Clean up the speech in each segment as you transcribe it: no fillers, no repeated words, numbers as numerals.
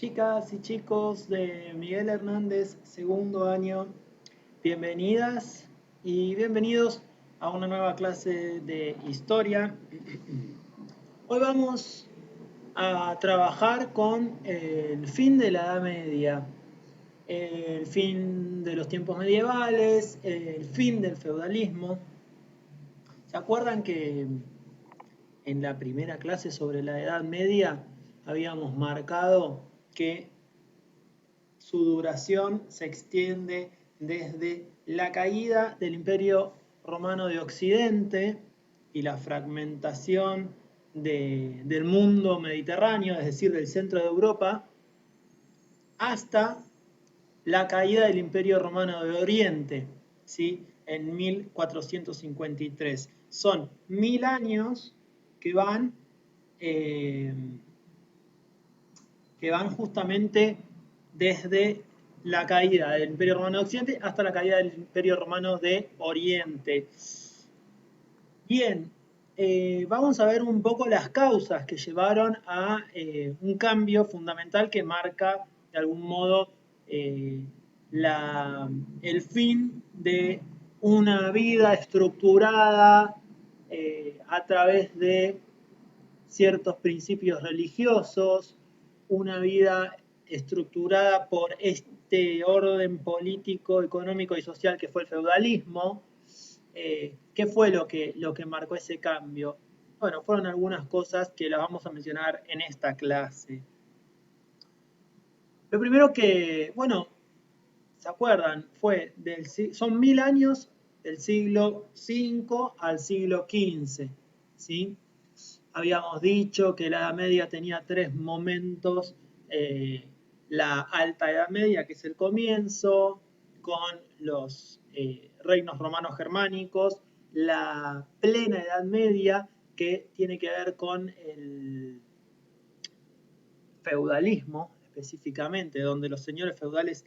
Chicas y chicos de Miguel Hernández, segundo año, bienvenidas y bienvenidos a una nueva clase de historia. Hoy vamos a trabajar con el fin de la Edad Media, el fin de los tiempos medievales, el fin del feudalismo. ¿Se acuerdan que en la primera clase sobre la Edad Media habíamos marcado que su duración se extiende desde la caída del Imperio Romano de Occidente y la fragmentación del mundo mediterráneo, es decir, del centro de Europa, hasta la caída del Imperio Romano de Oriente, ¿sí? En 1453. Son 1000 años que van, eh, que van justamente desde la caída del Imperio Romano de Occidente hasta la caída del Imperio Romano de Oriente. Bien, vamos a ver un poco las causas que llevaron a un cambio fundamental que marca de algún modo eh, el fin de una vida estructurada a través de ciertos principios religiosos, una vida estructurada por este orden político, económico y social que fue el feudalismo. ¿Qué fue lo que marcó ese cambio? Bueno, fueron algunas cosas que las vamos a mencionar en esta clase. Lo primero que, bueno, ¿se acuerdan? Son 1000 años del siglo V al siglo XV, ¿sí? Habíamos dicho que la Edad Media tenía tres momentos. La Alta Edad Media, que es el comienzo, con los reinos romanos germánicos. La Plena Edad Media, que tiene que ver con el feudalismo específicamente, donde los señores feudales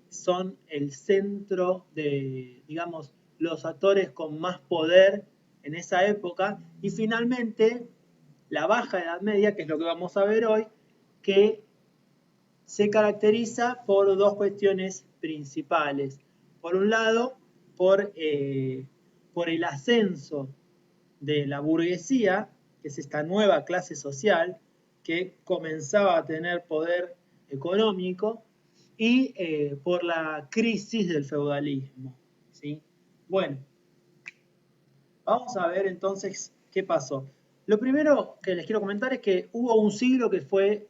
son el centro de, digamos, los actores con más poder en esa época. Y finalmente, la Baja Edad Media, que es lo que vamos a ver hoy, que se caracteriza por dos cuestiones principales. Por un lado, por el ascenso de la burguesía, que es esta nueva clase social que comenzaba a tener poder económico, y por la crisis del feudalismo, ¿sí? Bueno, vamos a ver entonces qué pasó. Lo primero que les quiero comentar es que hubo un siglo que fue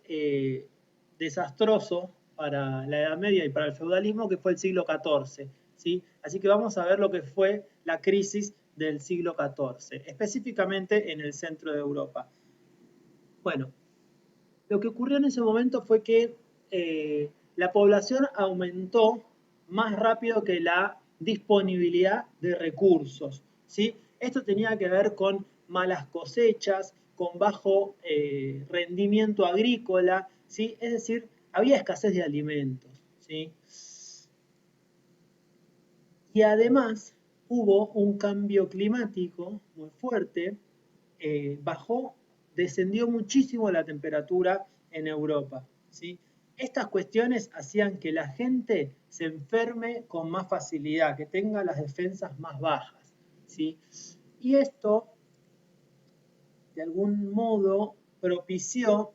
desastroso para la Edad Media y para el feudalismo, que fue el siglo XIV, ¿sí? Así que vamos a ver lo que fue la crisis del siglo XIV, específicamente en el centro de Europa. Bueno, lo que ocurrió en ese momento fue que la población aumentó más rápido que la disponibilidad de recursos, ¿sí? Esto tenía que ver con malas cosechas, con bajo rendimiento agrícola, ¿sí? Es decir, había escasez de alimentos, ¿sí? Y además hubo un cambio climático muy fuerte, descendió muchísimo la temperatura en Europa, ¿sí? Estas cuestiones hacían que la gente se enferme con más facilidad, que tenga las defensas más bajas, ¿sí? Y esto, de algún modo, propició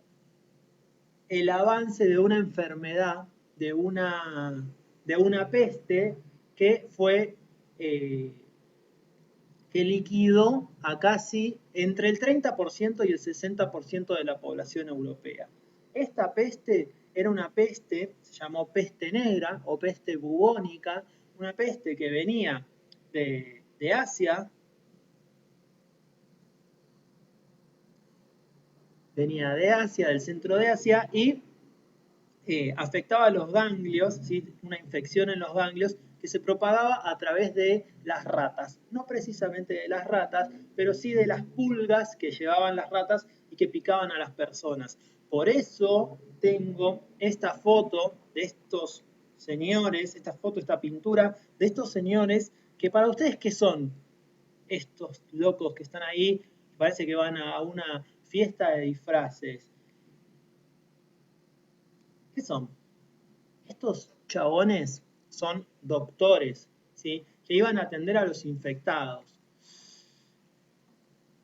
el avance de una enfermedad, de una peste que fue que liquidó a casi entre el 30% y el 60% de la población europea. Esta peste era una peste, se llamó peste negra o peste bubónica, una peste que venía de Asia, del centro de Asia, y afectaba a los ganglios, ¿sí? Una infección en los ganglios que se propagaba a través de las ratas. No precisamente de las ratas, pero sí de las pulgas que llevaban las ratas y que picaban a las personas. Por eso tengo esta foto de estos señores, esta pintura de estos señores, que para ustedes, ¿qué son estos locos que están ahí? Parece que van a una fiesta de disfraces. ¿Qué son? Estos chabones son doctores, ¿sí? Que iban a atender a los infectados.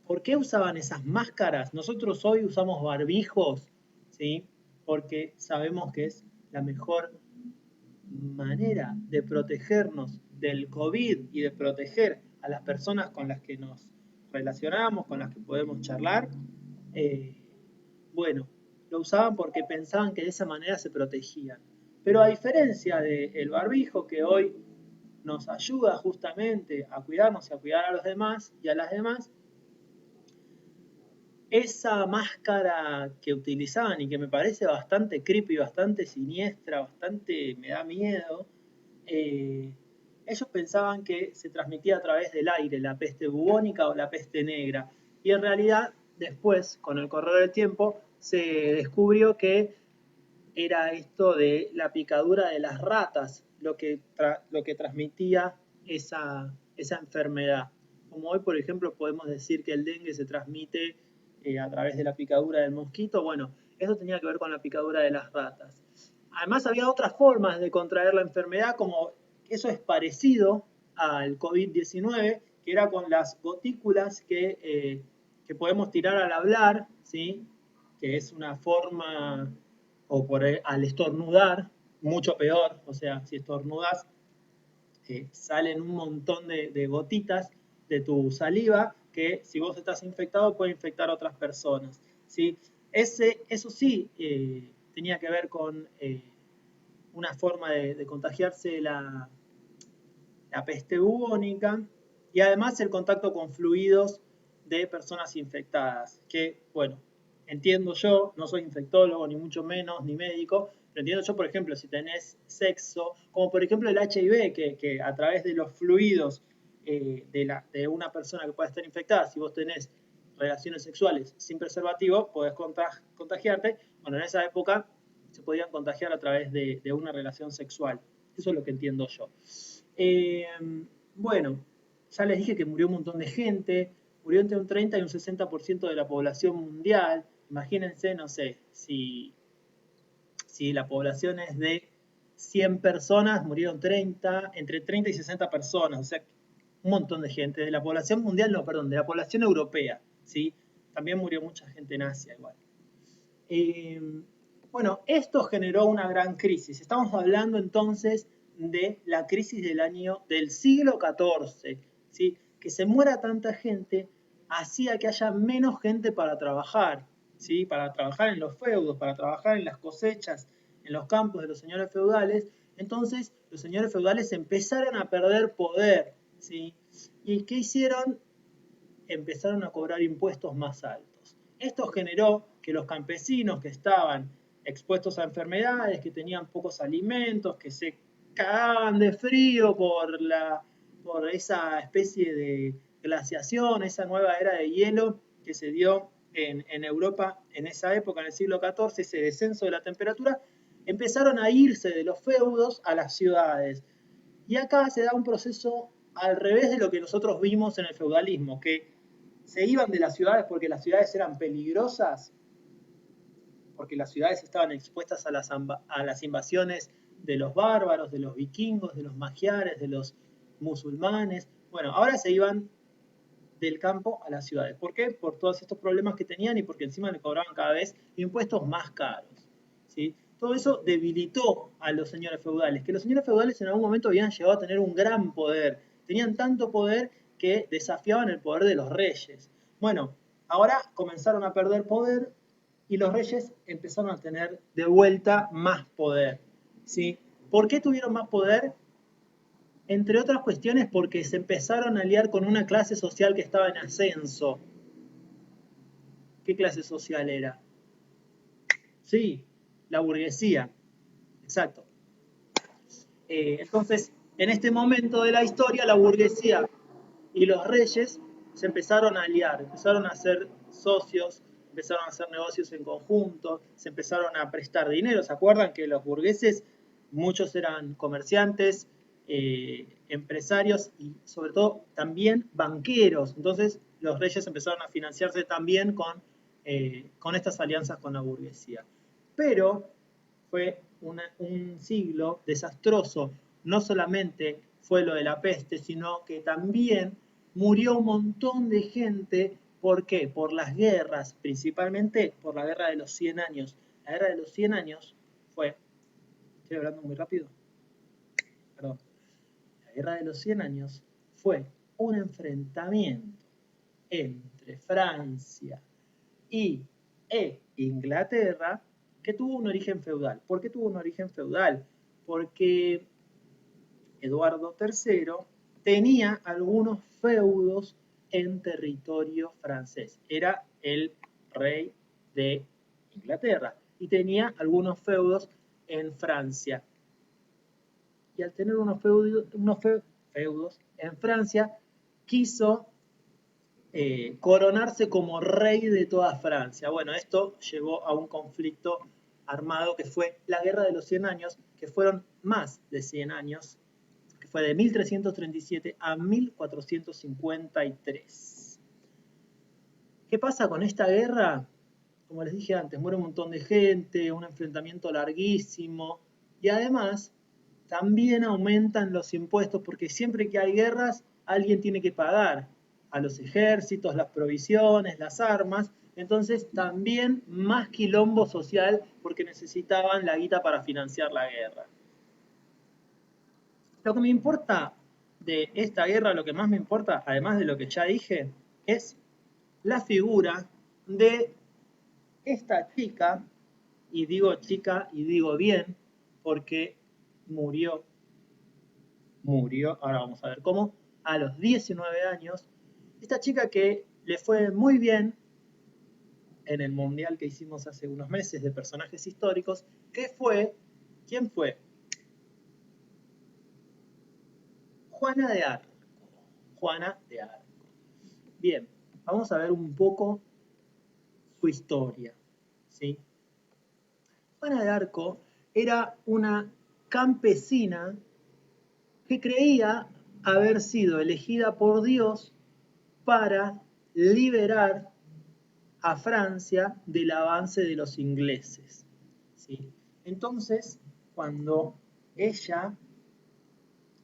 ¿Por qué usaban esas máscaras? Nosotros hoy usamos barbijos, ¿sí? Porque sabemos que es la mejor manera de protegernos del COVID y de proteger a las personas con las que nos relacionamos, con las que podemos charlar. Eh, bueno, lo usaban porque pensaban que de esa manera se protegían. Pero a diferencia del barbijo que hoy nos ayuda justamente a cuidarnos y a cuidar a los demás y a las demás, esa máscara que utilizaban y que me parece bastante creepy, bastante siniestra, bastante me da miedo, eh, ellos pensaban que se transmitía a través del aire, la peste bubónica o la peste negra. Y en realidad, después, con el correr del tiempo, se descubrió que era esto de la picadura de las ratas lo que transmitía esa enfermedad. Como hoy, por ejemplo, podemos decir que el dengue se transmite a través de la picadura del mosquito. Bueno, eso tenía que ver con la picadura de las ratas. Además, había otras formas de contraer la enfermedad, como eso es parecido al COVID-19, que era con las gotículas que podemos tirar al hablar, ¿sí? Que es una forma, o al estornudar, mucho peor, o sea, si estornudas, salen un montón de gotitas de tu saliva que si vos estás infectado puede infectar a otras personas, ¿sí? Eso sí tenía que ver con una forma de contagiarse la peste bubónica y además el contacto con fluidos de personas infectadas, que, bueno, entiendo yo, no soy infectólogo, ni mucho menos, ni médico, pero entiendo yo, por ejemplo, si tenés sexo, como por ejemplo el HIV, que a través de los fluidos de una persona que pueda estar infectada, si vos tenés relaciones sexuales sin preservativo, podés contagiarte. Bueno, en esa época se podían contagiar a través de una relación sexual. Eso es lo que entiendo yo. Eh, bueno, ya les dije que murió un montón de gente, murió entre un 30 y un 60% de la población mundial. Imagínense, no sé, si la población es de 100 personas, murieron 30, entre 30 y 60 personas, o sea, un montón de gente. De la población mundial, no, perdón, de la población europea, ¿sí? También murió mucha gente en Asia igual. Eh, bueno, esto generó una gran crisis. Estamos hablando entonces de la crisis del siglo XIV, ¿sí? Que se muera tanta gente hacía que haya menos gente para trabajar, ¿sí? Para trabajar en los feudos, para trabajar en las cosechas, en los campos de los señores feudales. Entonces, los señores feudales empezaron a perder poder, ¿sí? ¿Y qué hicieron? Empezaron a cobrar impuestos más altos. Esto generó que los campesinos que estaban expuestos a enfermedades, que tenían pocos alimentos, que se cagaban de frío por esa especie de glaciación, esa nueva era de hielo que se dio en Europa en esa época, en el siglo XIV, ese descenso de la temperatura, empezaron a irse de los feudos a las ciudades. Y acá se da un proceso al revés de lo que nosotros vimos en el feudalismo, que se iban de las ciudades porque las ciudades eran peligrosas, porque las ciudades estaban expuestas a las invasiones de los bárbaros, de los vikingos, de los magiares, de los musulmanes. Bueno, ahora se iban del campo a las ciudades. ¿Por qué? Por todos estos problemas que tenían y porque encima le cobraban cada vez impuestos más caros, ¿sí? Todo eso debilitó a los señores feudales, que los señores feudales en algún momento habían llegado a tener un gran poder. Tenían tanto poder que desafiaban el poder de los reyes. Bueno, ahora comenzaron a perder poder y los reyes empezaron a tener de vuelta más poder, ¿sí? ¿Por qué tuvieron más poder? Entre otras cuestiones porque se empezaron a aliar con una clase social que estaba en ascenso. ¿Qué clase social era? Sí, la burguesía, exacto. Entonces, en este momento de la historia, la burguesía y los reyes se empezaron a aliar, empezaron a ser socios, empezaron a hacer negocios en conjunto, se empezaron a prestar dinero. ¿Se acuerdan que los burgueses, muchos eran comerciantes, empresarios y sobre todo también banqueros? Entonces los reyes empezaron a financiarse también con estas alianzas con la burguesía. Pero fue un siglo desastroso. No solamente fue lo de la peste, sino que también murió un montón de gente. ¿Por qué? Por las guerras, principalmente por la guerra de los 100 años. La guerra de los 100 años fue, estoy hablando muy rápido, perdón, la guerra de los 100 años fue un enfrentamiento entre Francia y Inglaterra que tuvo un origen feudal. ¿Por qué tuvo un origen feudal? Porque Eduardo III tenía algunos feudos en territorio francés. Era el rey de Inglaterra y tenía algunos feudos en Francia. Y al tener unos feudos en Francia, quiso coronarse como rey de toda Francia. Bueno, esto llevó a un conflicto armado que fue la Guerra de los 100 años, que fueron más de 100 años, que fue de 1337 a 1453. ¿Qué pasa con esta guerra? Como les dije antes, muere un montón de gente, un enfrentamiento larguísimo y además también aumentan los impuestos porque siempre que hay guerras alguien tiene que pagar a los ejércitos, las provisiones, las armas, entonces también más quilombo social porque necesitaban la guita para financiar la guerra. Lo que me importa de esta guerra, lo que más me importa, además de lo que ya dije, es la figura de esta chica, y digo chica y digo bien, porque murió, ahora vamos a ver cómo, a los 19 años, esta chica que le fue muy bien en el mundial que hicimos hace unos meses de personajes históricos, que fue, ¿quién fue? Juana de Arco. Juana de Arco. Bien, vamos a ver un poco su historia, ¿sí? Juana de Arco era una campesina que creía haber sido elegida por Dios para liberar a Francia del avance de los ingleses. ¿Sí? Entonces, cuando ella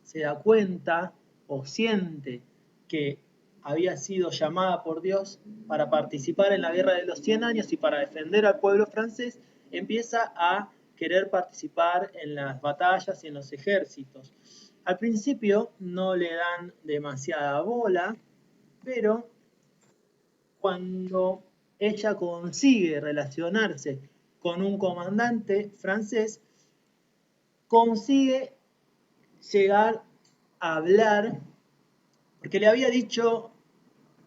se da cuenta o siente que había sido llamada por Dios para participar en la Guerra de los 100 años y para defender al pueblo francés, empieza a querer participar en las batallas y en los ejércitos. Al principio no le dan demasiada bola, pero cuando ella consigue relacionarse con un comandante francés, consigue llegar a hablar, porque le había dicho,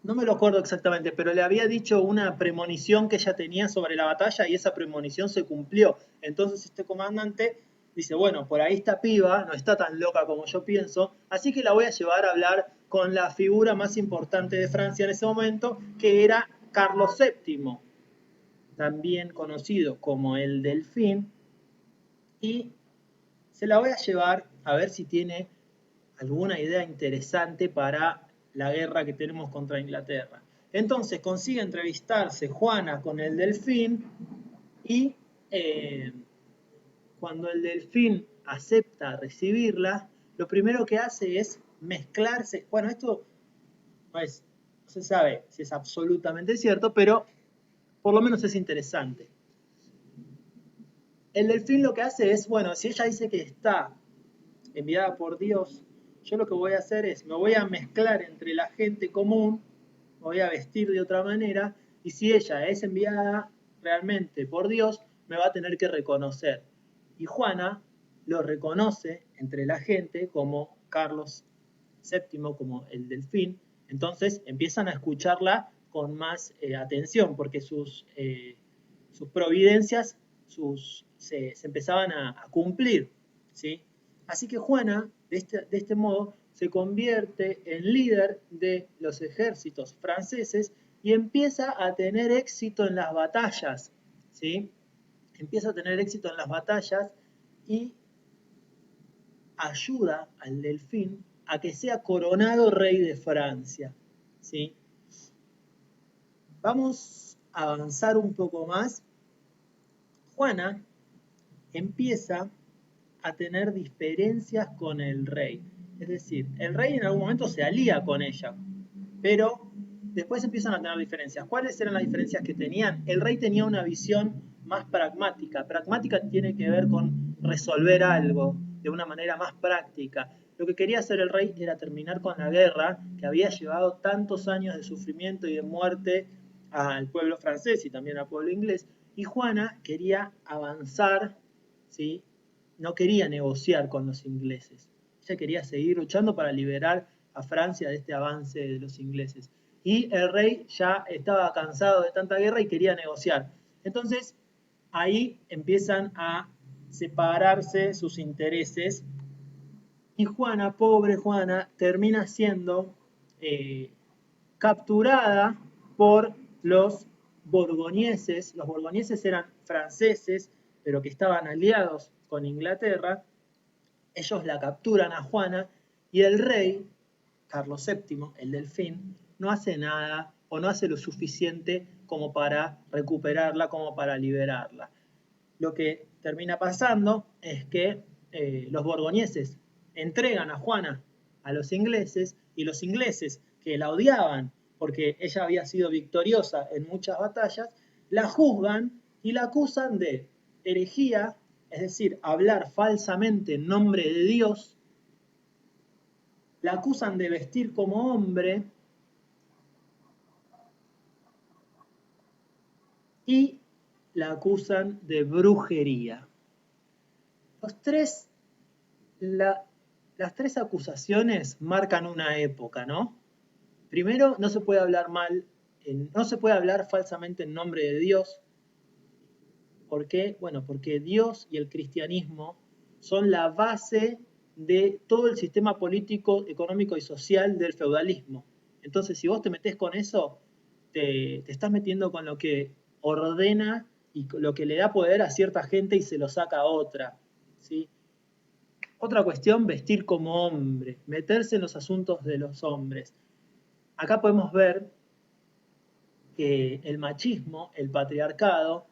no me lo acuerdo exactamente, pero le había dicho una premonición que ella tenía sobre la batalla y esa premonición se cumplió. Entonces este comandante dice, bueno, por ahí esta piba no está tan loca como yo pienso, así que la voy a llevar a hablar con la figura más importante de Francia en ese momento, que era Carlos VII, también conocido como el Delfín, y se la voy a llevar a ver si tiene alguna idea interesante para la guerra que tenemos contra Inglaterra. Entonces consigue entrevistarse Juana con el Delfín y cuando el Delfín acepta recibirla, lo primero que hace es mezclarse. Bueno, esto no se sabe si es absolutamente cierto, pero por lo menos es interesante. El Delfín lo que hace es, bueno, si ella dice que está enviada por Dios, yo lo que voy a hacer es, me voy a mezclar entre la gente común, me voy a vestir de otra manera, y si ella es enviada realmente por Dios, me va a tener que reconocer. Y Juana lo reconoce entre la gente como Carlos VII, como el Delfín, entonces empiezan a escucharla con más atención, porque sus providencias se empezaban a cumplir, ¿sí? Así que Juana, de este modo, se convierte en líder de los ejércitos franceses y empieza a tener éxito en las batallas, ¿sí? Empieza a tener éxito en las batallas y ayuda al Delfín a que sea coronado rey de Francia, ¿sí? Vamos a avanzar un poco más. Juana empieza a tener diferencias con el rey. Es decir, el rey en algún momento se alía con ella, pero después empiezan a tener diferencias. ¿Cuáles eran las diferencias que tenían? El rey tenía una visión más pragmática. Pragmática tiene que ver con resolver algo de una manera más práctica. Lo que quería hacer el rey era terminar con la guerra que había llevado tantos años de sufrimiento y de muerte al pueblo francés y también al pueblo inglés. Y Juana quería avanzar, ¿sí? No quería negociar con los ingleses. Ella quería seguir luchando para liberar a Francia de este avance de los ingleses. Y el rey ya estaba cansado de tanta guerra y quería negociar. Entonces, ahí empiezan a separarse sus intereses y Juana, pobre Juana, termina siendo eh, capturada por los borgoñeses. Los borgoñeses eran franceses, pero que estaban aliados con Inglaterra. Ellos la capturan a Juana y el rey, Carlos VII, el delfín, no hace nada o no hace lo suficiente como para recuperarla, como para liberarla. Lo que termina pasando es que los borgoñeses entregan a Juana a los ingleses y los ingleses, que la odiaban porque ella había sido victoriosa en muchas batallas, la juzgan y la acusan de herejía, es decir, hablar falsamente en nombre de Dios, la acusan de vestir como hombre y la acusan de brujería. Los tres, las tres acusaciones marcan una época, ¿no? Primero, no se puede hablar no se puede hablar falsamente en nombre de Dios. ¿Por qué? Bueno, porque Dios y el cristianismo son la base de todo el sistema político, económico y social del feudalismo. Entonces, si vos te metés con eso, te estás metiendo con lo que ordena y lo que le da poder a cierta gente y se lo saca a otra, ¿sí? Otra cuestión, vestir como hombre, meterse en los asuntos de los hombres. Acá podemos ver que el machismo, el patriarcado,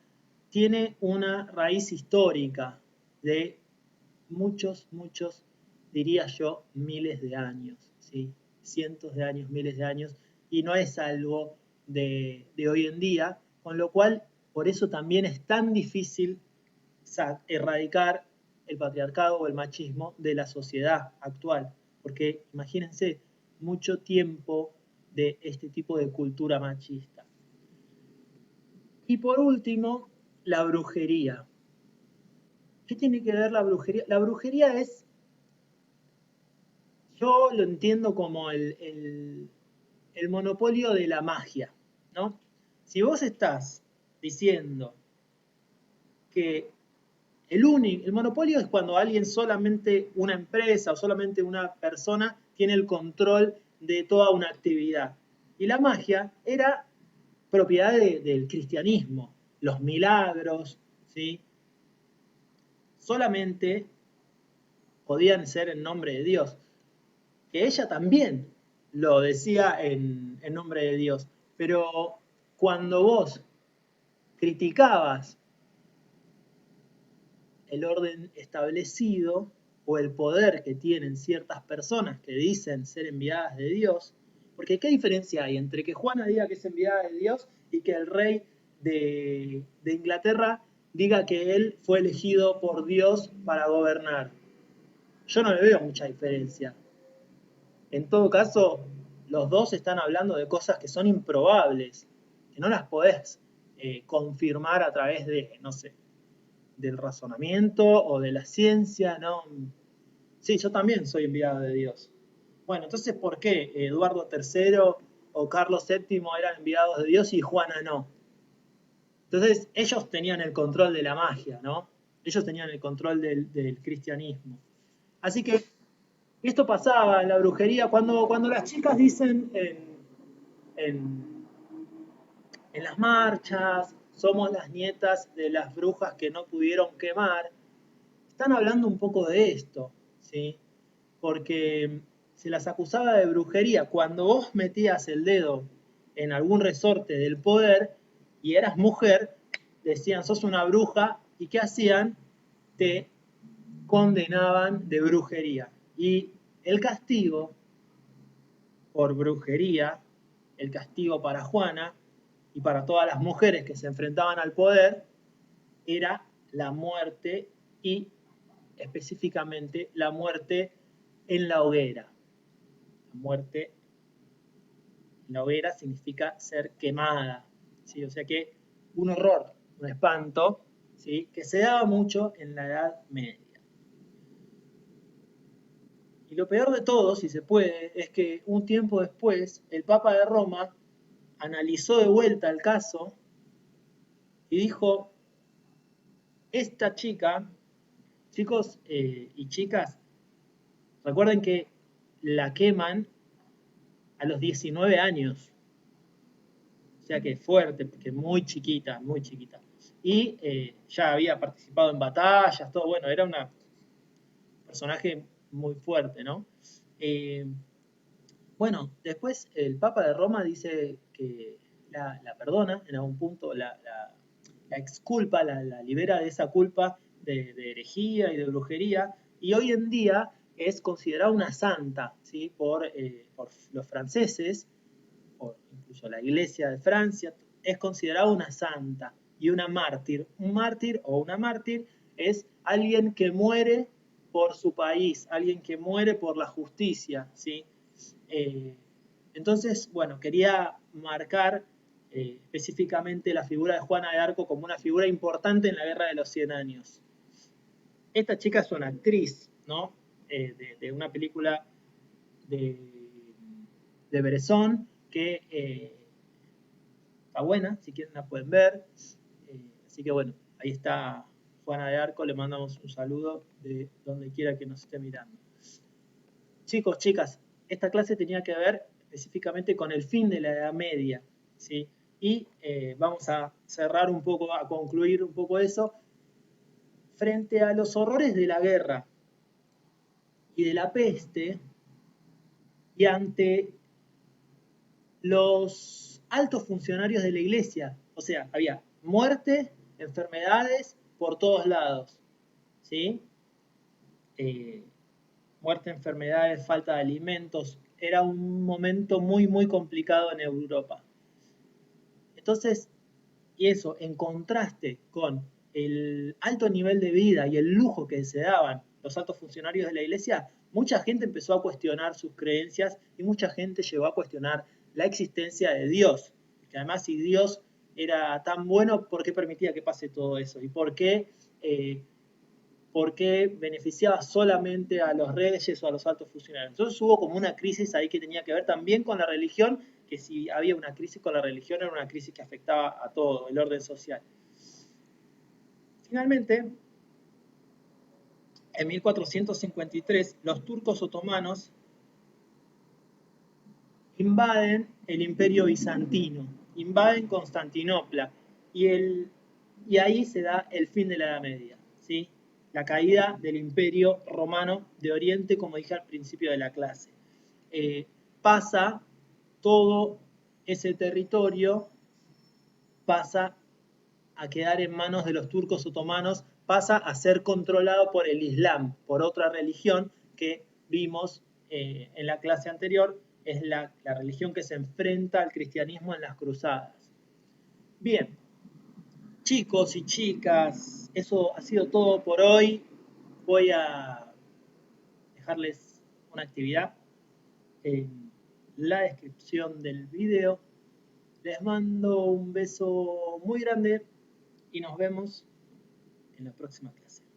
tiene una raíz histórica de muchos, diría yo, miles de años, ¿sí? Cientos de años, miles de años, y no es algo de hoy en día, con lo cual, por eso también es tan difícil erradicar el patriarcado o el machismo de la sociedad actual, porque imagínense mucho tiempo de este tipo de cultura machista. Y por último, la brujería. ¿Qué tiene que ver la brujería? La brujería es, yo lo entiendo como el monopolio de la magia, ¿no? Si vos estás diciendo que el monopolio es cuando alguien, solamente una empresa o solamente una persona tiene el control de toda una actividad. Y la magia era propiedad del cristianismo, los milagros, ¿sí? Solamente podían ser en nombre de Dios. Que ella también lo decía en nombre de Dios. Pero cuando vos criticabas el orden establecido o el poder que tienen ciertas personas que dicen ser enviadas de Dios, porque ¿qué diferencia hay entre que Juana diga que es enviada de Dios y que el rey de Inglaterra diga que él fue elegido por Dios para gobernar? Yo no le veo mucha diferencia. En todo caso, los dos están hablando de cosas que son improbables, que no las podés confirmar a través de, no sé, del razonamiento o de la ciencia, ¿no? Sí, yo también soy enviado de Dios. Bueno, entonces, ¿por qué Eduardo III o Carlos VII eran enviados de Dios y Juana no? Entonces, ellos tenían el control de la magia, ¿no? Ellos tenían el control del cristianismo. Así que esto pasaba en la brujería cuando las chicas dicen en, en las marchas, somos las nietas de las brujas que no pudieron quemar, están hablando un poco de esto, ¿sí? Porque se las acusaba de brujería. Cuando vos metías el dedo en algún resorte del poder y eras mujer, decían, sos una bruja, ¿y qué hacían? te condenaban de brujería. Y el castigo por brujería, el castigo para Juana y para todas las mujeres que se enfrentaban al poder, era la muerte y específicamente la muerte en la hoguera. La muerte en la hoguera significa ser quemada, ¿sí? O sea que un horror, un espanto, ¿sí? Que se daba mucho en la Edad Media. Y lo peor de todo, si se puede, es que un tiempo después el Papa de Roma analizó de vuelta el caso y dijo, esta chica, chicos y chicas, recuerden que la queman a los 19 años. O sea que fuerte, que muy chiquita, muy chiquita. Y ya había participado en batallas, todo, bueno, era un personaje muy fuerte, ¿no? Eh, bueno, después el Papa de Roma dice que la perdona, en algún punto la exculpa, la libera de esa culpa de herejía y de brujería, y hoy en día es considerada una santa, ¿sí? Por los franceses, por incluso la Iglesia de Francia, es considerada una santa y una mártir. Un mártir o una mártir es alguien que muere por su país, alguien que muere por la justicia, ¿sí? Eh, entonces, bueno, quería marcar específicamente la figura de Juana de Arco como una figura importante en la Guerra de los 100 Años. Esta chica es una actriz, ¿no? De una película de, de Bresson que está buena, si quieren la pueden ver. Así que bueno, ahí está Juana de Arco, le mandamos un saludo de donde quiera que nos esté mirando. Chicos, chicas, esta clase tenía que ver específicamente con el fin de la Edad Media, ¿sí? Y vamos a cerrar un poco, a concluir un poco eso, frente a los horrores de la guerra y de la peste, y ante los altos funcionarios de la iglesia. O sea, había muerte, enfermedades por todos lados, ¿sí? Eh, muerte, enfermedades, falta de alimentos. Era un momento muy, muy complicado en Europa. Entonces, y eso en contraste con el alto nivel de vida y el lujo que se daban los altos funcionarios de la iglesia, mucha gente empezó a cuestionar sus creencias y mucha gente llegó a cuestionar la existencia de Dios. Que además, si Dios era tan bueno, ¿por qué permitía que pase todo eso? ¿Y por qué beneficiaba solamente a los reyes o a los altos funcionarios? Entonces hubo como una crisis ahí que tenía que ver también con la religión, que si había una crisis con la religión era una crisis que afectaba a todo el orden social. Finalmente, en 1453, los turcos otomanos invaden el imperio bizantino, invaden Constantinopla y ahí se da el fin de la Edad Media, ¿sí? La caída del imperio romano de Oriente, como dije al principio de la clase. Pasa todo ese territorio, pasa a quedar en manos de los turcos otomanos, pasa a ser controlado por el Islam, por otra religión que vimos en la clase anterior, es la religión que se enfrenta al cristianismo en las cruzadas. Bien, chicos y chicas, eso ha sido todo por hoy. Voy a dejarles una actividad en la descripción del video. Les mando un beso muy grande y nos vemos en la próxima clase.